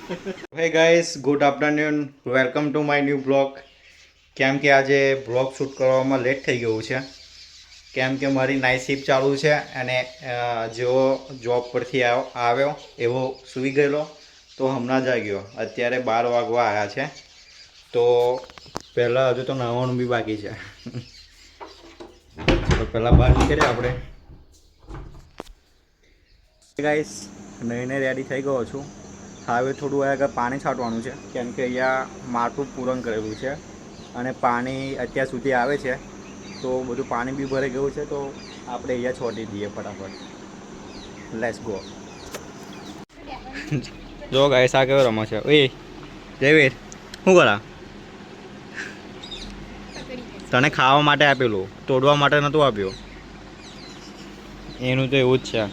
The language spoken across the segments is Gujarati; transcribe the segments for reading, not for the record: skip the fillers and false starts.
Hey guys, good afternoon. Welcome to my new vlog. કેમ કે આજે બ્લોગ શૂટ કરવામાં લેટ થઈ ગયું છે કેમ કે મારી નાઇટ શિફ્ટ ચાલુ છે અને જેવો જોબ પરથી આવ્યો એવો સૂઈ ગયેલો તો હમણાં જાગ્યો. અત્યારે 12 વાગવા આવ્યા છે તો પહેલાં હજુ તો નાહવાનું બી બાકી છે. તો પહેલાં બહાર નીકળ્યા આપણે. ગાઈસ નહીને રેડી થઈ ગયો છું. હવે થોડું આગળ પાણી છાંટવાનું છે કેમ કે અહીંયા માટી પૂરણ કરેલું છે અને પાણી અત્યાર સુધી આવે છે તો બધું પાણી બી ભરાઈ ગયું છે તો આપણે અહીંયા છોડી દઈએ ફટાફટ. Let's go. જો ગાઈસ આ કેવો રમો છે. ઓય જયવીર શું કરા? તને ખાવા માટે આપેલું, તોડવા માટે નહોતું આપ્યું. એનું તો એવું જ છે.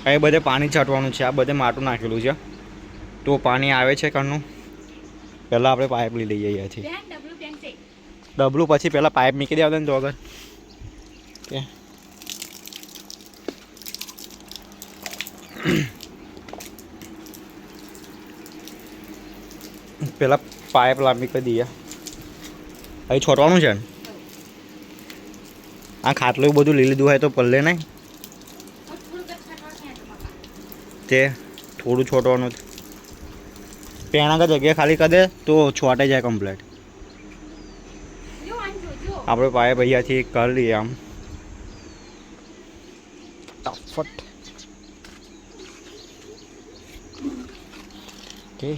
અહીં બધે પાણી છાંટવાનું છે. આ બધે માટું નાખેલું છે તો પાણી આવે છે ઘરનું. પહેલાં આપણે પાઇપ લઈ લઈએ અહીંયાથી. ડબલું પછી પહેલાં પાઇપ મૂકી દેવા ને તો આગળ કે પહેલાં પાઇપ લાંબી કરી દઈએ. અહીં છોટવાનું છે ને આ ખાટલું બધું લઈ લીધું હોય તો પલ્લે નહીં તે થોડું છોટવાનું પેણા કા જગ્યા ખાલી કરી દે તો છોટે જાય કમ્પ્લેટ. આપણે પાઇપ અહીંયાથી કરી લઈએ આમ ફટાફટ. ઓકે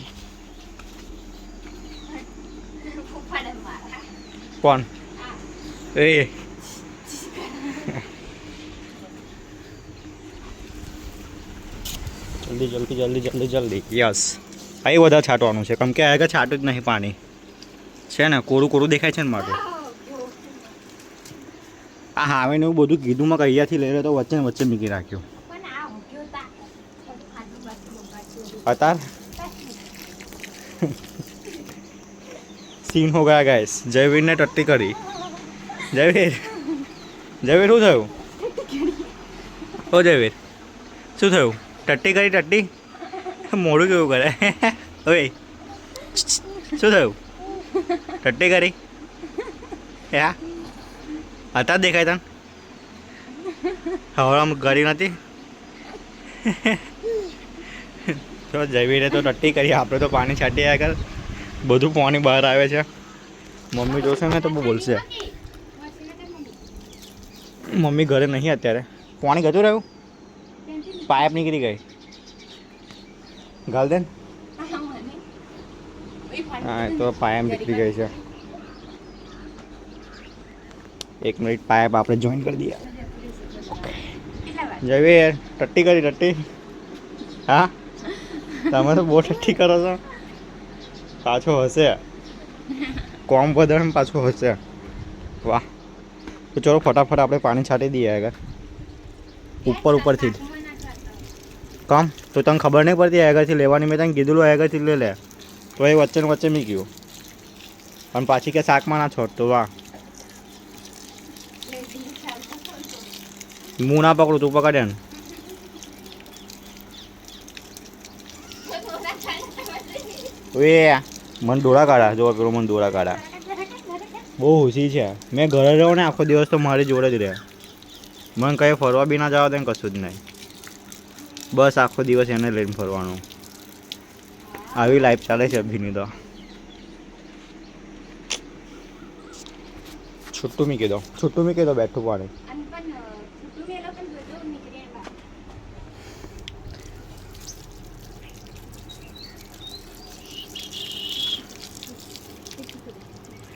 કોણ એ જલ્દી જલ્દી જલ્દી જલ્દી જલ્દી. યસ અહીં વધારે છાંટવાનું છે કેમ કે આગળ છાંટું જ નહીં પાણી છે ને કોરું કોરું દેખાય છે ને માટે. આ હાવે ને એવું બધું કીધું માં અહીંયાથી લઈ રહ્યો તો વચ્ચે વચ્ચે મૂકી રાખ્યું. અત્યાર सीन हो गया गाइस. जयवीर ने टट्टी करी. जयवीर जयवीर શું થયું? ઓ જયવીર શું થયું? ટટ્ટી કરી ટટ્ટી? મોડું કેવું કરે? ઓય શું થયું? ટટ્ટી કરી યા હતા દેખાય તને હવામ કરી નથી. તો જયવીરે તો ટટ્ટી કરી, આપણે તો પાણી છાંટી આગળ બધું પાણી બહાર આવે છે. મમ્મી જોશે ને તો બહુ બોલશે. મમ્મી ઘરે નહીં અત્યારે. પાણી ગતું રહ્યું, પાઇપ નીકળી ગઈ. ગાલ દે ને. હા તો પાઇપ નીકળી ગઈ છે. 1 મિનિટ પાઇપ આપણે જોઈન કરી દઈએ. જયવીર ટટ્ટી કરી ટટ્ટી. હા તમે તો બહુ ટટ્ટી કરો છો. પાછો હશે કોમ બધાને પાછો હશે. વાહ તો ચલો ફટાફટ આપણે પાણી છાંટી દઈએ આગળ ઉપર ઉપરથી જ. કામ તો તને ખબર નહીં પડતી આગળથી લેવાની. મેં તને કીધું આગળથી લઈ લે તો એ વચ્ચે ને વચ્ચે મૂક્યું અને પાછી કે શાકમાં ના છોડ. તો વાહ હું ના પકડું તું પકડે ને. એ મને દોડા કાઢા જો પેલો મને દોડા કાઢા. બહુ ખુશી છે. મેં ઘરે રહું ને આખો દિવસ તો મારી જોડે જ રહે. મને કંઈ ફરવા બી ના જવા દે કશું જ નહીં. બસ આખો દિવસ એને લઈને ફરવાનું. આવી લાઈફ ચાલે છે અભીની તો. છૂટું મૂકી દો, છૂટું મૂકી દો બેઠું પાણી.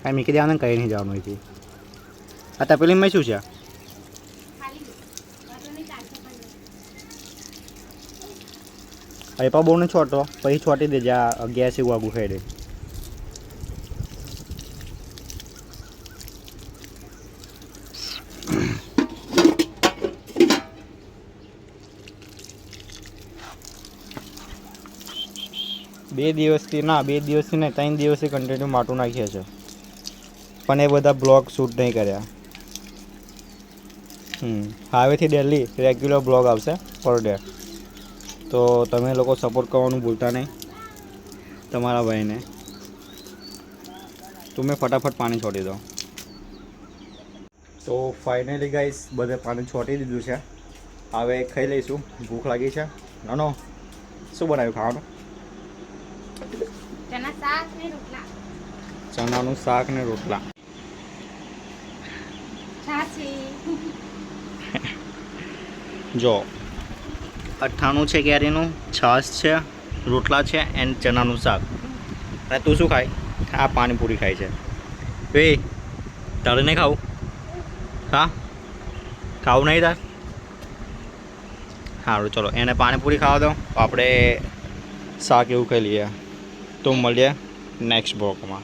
કાંઈ મૂકી દેવાનું કંઈ નહીં જવાનું અહીંથી. આ તપેલીમાં શું છે? અહીં પણ બહુ ને છોટો પછી છોટી દેજે. આ ગેસ એવું આગું ખાઈ દે. બે દિવસથી ને 3 દિવસથી કન્ટિન્યુ માટું નાખીએ છે પણ એ બધા બ્લોગ શૂટ નહીં કર્યા. હવેથી ડેલી રેગ્યુલર બ્લોગ આવશે પર ડે. તો તમે લોકો સપોર્ટ કરવાનું ભૂલતા નહીં. તમારા ભાઈને. તમે ફટાફટ પાણી છોડી દો. તો ફાઇનલી ગાઈસ બધે પાણી છોટી દીધું છે. હવે ખાઈ લઈશું. ભૂખ લાગી છે. નાનો શું બનાવ્યું ખાવાનું? ચણાનું શાક ને રોટલા. જો 98 છે કેરીનું, છાશ છે, રોટલા છે એન્ડ ચણાનું શાક. અને તું શું ખાય? આ પાણીપુરી ખાય છે. એ તારે નહીં ખાવું? હા ખાવું નહીં તાર? સારું ચલો એને પાણીપુરી ખાવા દો. આપણે શાક એવું ખાઈ લઈએ. તો મળીએ નેક્સ્ટ બ્લોગમાં.